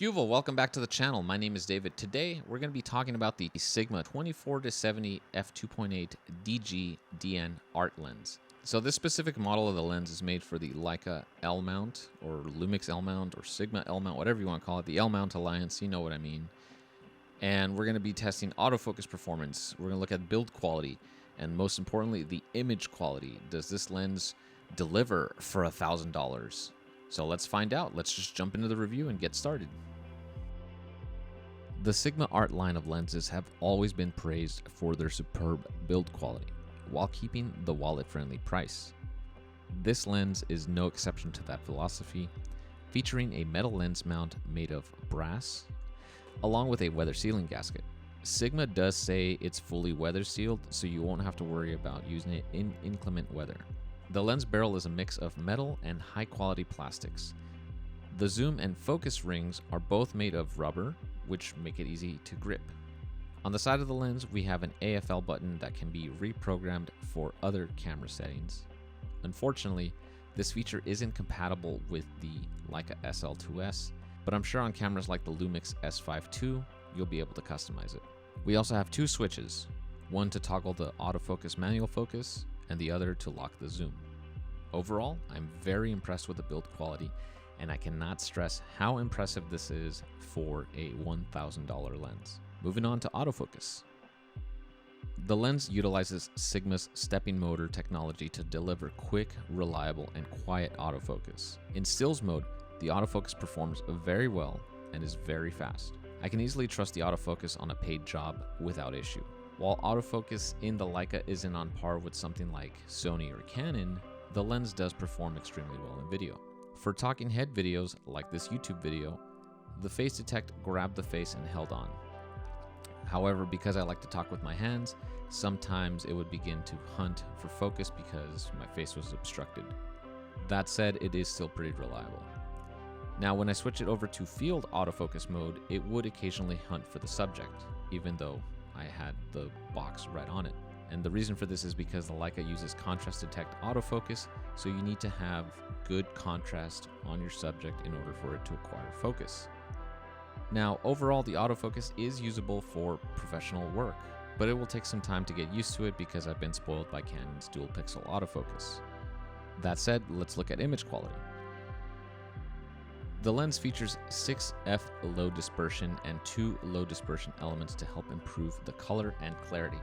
Yuval, welcome back to the channel. My name is David. Today, we're going to be talking about the Sigma 24-70 f2.8 DG DN art lens. So this specific model of the lens is made for the Leica L mount or Lumix L mount or Sigma L mount, whatever you want to call it, the L mount alliance, you know what I mean. And we're going to be testing autofocus performance. We're going to look at build quality and most importantly, the image quality. Does this lens deliver for $1,000? So let's find out. Let's just jump into the review and get started. The Sigma art line of lenses have always been praised for their superb build quality, while keeping the wallet-friendly price. This lens is no exception to that philosophy, featuring a metal lens mount made of brass, along with a weather sealing gasket. Sigma does say it's fully weather sealed, so you won't have to worry about using it in inclement weather. The lens barrel is a mix of metal and high-quality plastics. The zoom and focus rings are both made of rubber, which make it easy to grip. On the side of the lens, we have an AFL button that can be reprogrammed for other camera settings. Unfortunately, this feature isn't compatible with the Leica SL2S, but I'm sure on cameras like the Lumix S5 II, you'll be able to customize it. We also have two switches, one to toggle the autofocus manual focus, and the other to lock the zoom. Overall, I'm very impressed with the build quality, and I cannot stress how impressive this is for a $1,000 lens. Moving on to autofocus. The lens utilizes Sigma's stepping motor technology to deliver quick, reliable, and quiet autofocus. In stills mode, the autofocus performs very well and is very fast. I can easily trust the autofocus on a paid job without issue. While autofocus in the Leica isn't on par with something like Sony or Canon, the lens does perform extremely well in video. For talking head videos like this YouTube video, the face detect grabbed the face and held on. However, because I like to talk with my hands, sometimes it would begin to hunt for focus because my face was obstructed. That said, it is still pretty reliable. Now, when I switch it over to field autofocus mode, it would occasionally hunt for the subject, even though I had the box right on it. And the reason for this is because the Leica uses contrast detect autofocus, so you need to have good contrast on your subject in order for it to acquire focus. Now, overall, the autofocus is usable for professional work, but it will take some time to get used to it because I've been spoiled by Canon's dual pixel autofocus. That said, let's look at image quality. The lens features 6F low dispersion and 2 low dispersion elements to help improve the color and clarity.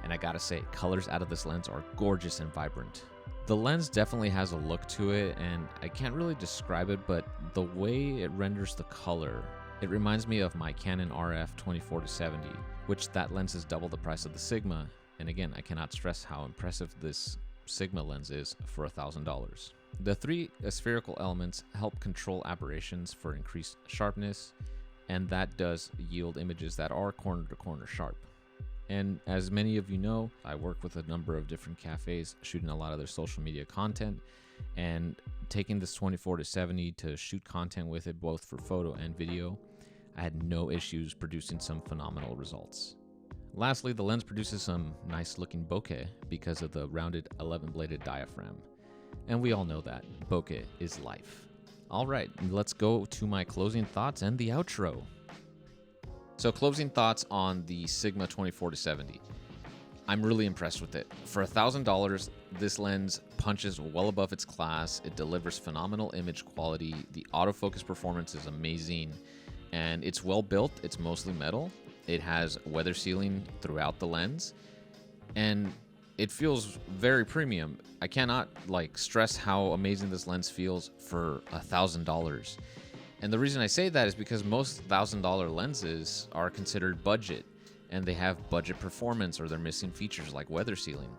And I gotta say, colors out of this lens are gorgeous and vibrant. The lens definitely has a look to it, and I can't really describe it, but the way it renders the color, it reminds me of my Canon RF 24-70, which that lens is double the price of the Sigma. And again, I cannot stress how impressive this Sigma lens is for $1,000. The 3 spherical elements help control aberrations for increased sharpness, and that does yield images that are corner to corner sharp. And as many of you know, I work with a number of different cafes shooting a lot of their social media content, and taking this 24-70 to shoot content with it both for photo and video, I had no issues producing some phenomenal results. Lastly, the lens produces some nice looking bokeh because of the rounded 11-bladed diaphragm. And we all know that bokeh is life. All right, let's go to my closing thoughts and the outro. So closing thoughts on the Sigma 24-70. I'm really impressed with it. For $1,000, this lens punches well above its class. It delivers phenomenal image quality. The autofocus performance is amazing, and it's well built. It's mostly metal. It has weather sealing throughout the lens, and it feels very premium. I cannot stress how amazing this lens feels for $1,000. And the reason I say that is because most $1,000 lenses are considered budget, and they have budget performance or they're missing features like weather sealing.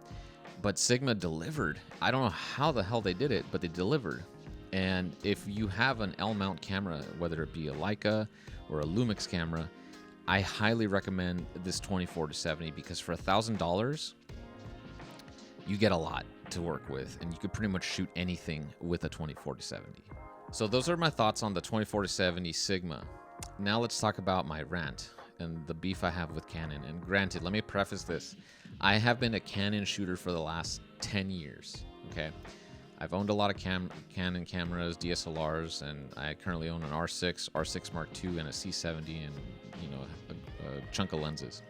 But Sigma delivered. I don't know how the hell they did it, but they delivered. And if you have an L mount camera, whether it be a Leica or a Lumix camera, I highly recommend this 24-70 because for $1,000, you get a lot to work with, and you could pretty much shoot anything with a 24-70. So those are my thoughts on the 24-70 Sigma. Now let's talk about my rant and the beef I have with Canon. And granted, let me preface this. I have been a Canon shooter for the last 10 years, okay? I've owned a lot of Canon cameras, DSLRs, and I currently own an R6, R6 Mark II, and a C70, and a chunk of lenses.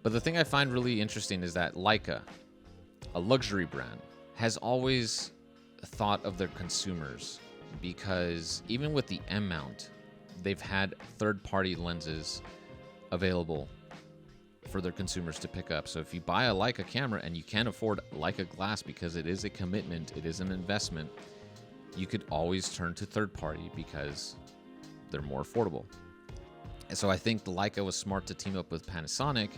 But the thing I find really interesting is that Leica, a luxury brand, has always thought of their consumers, because even with the M mount, they've had third-party lenses available for their consumers to pick up. So if you buy a Leica camera and you can't afford Leica glass because it is a commitment, it is an investment, you could always turn to third party because they're more affordable. And so I think the Leica was smart to team up with Panasonic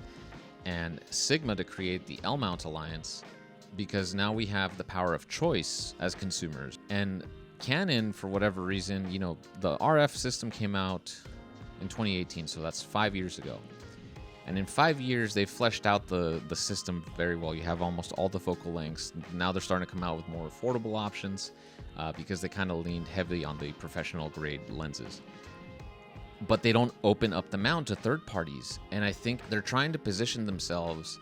and Sigma to create the L-mount alliance, because now we have the power of choice as consumers. And Canon, for whatever reason, the RF system came out in 2018, so that's 5 years ago. And in 5 years, they've fleshed out the system very well. You have almost all the focal lengths. Now they're starting to come out with more affordable options because they kind of leaned heavily on the professional grade lenses. But they don't open up the mount to third parties. And I think they're trying to position themselves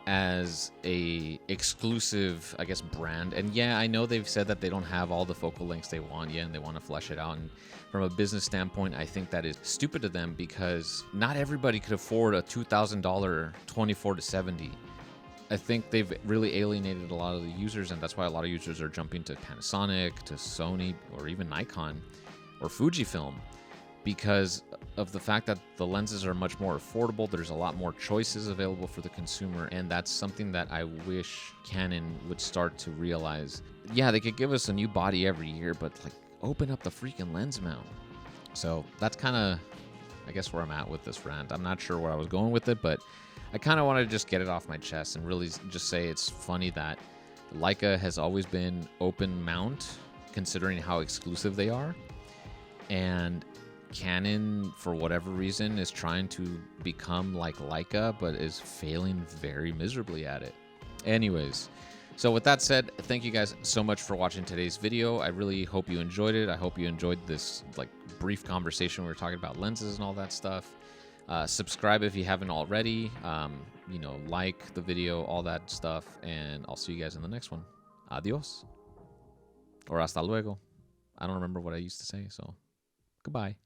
as a exclusive, I guess, brand. And yeah, I know they've said that they don't have all the focal lengths they want yet, and they want to flesh it out. And from a business standpoint, I think that is stupid of them, because not everybody could afford a $2,000 24-70. I think they've really alienated a lot of the users, and that's why a lot of users are jumping to Panasonic, to Sony, or even Nikon or Fujifilm, because of the fact that the lenses are much more affordable. There's a lot more choices available for the consumer, and that's something that I wish Canon would start to realize. Yeah, they could give us a new body every year, but open up the freaking lens mount. So that's kind of, I guess, where I'm at with this rant. I'm not sure where I was going with it, but I kind of want to just get it off my chest and really just say it's funny that Leica has always been open mount, considering how exclusive they are, and Canon, for whatever reason, is trying to become like Leica, but is failing very miserably at it. Anyways, so with that said, thank you guys so much for watching today's video. I really hope you enjoyed it. I hope you enjoyed this brief conversation. We were talking about lenses and all that stuff. Subscribe if you haven't already. Like the video, all that stuff, and I'll see you guys in the next one. Adios. Or hasta luego. I don't remember what I used to say, so goodbye.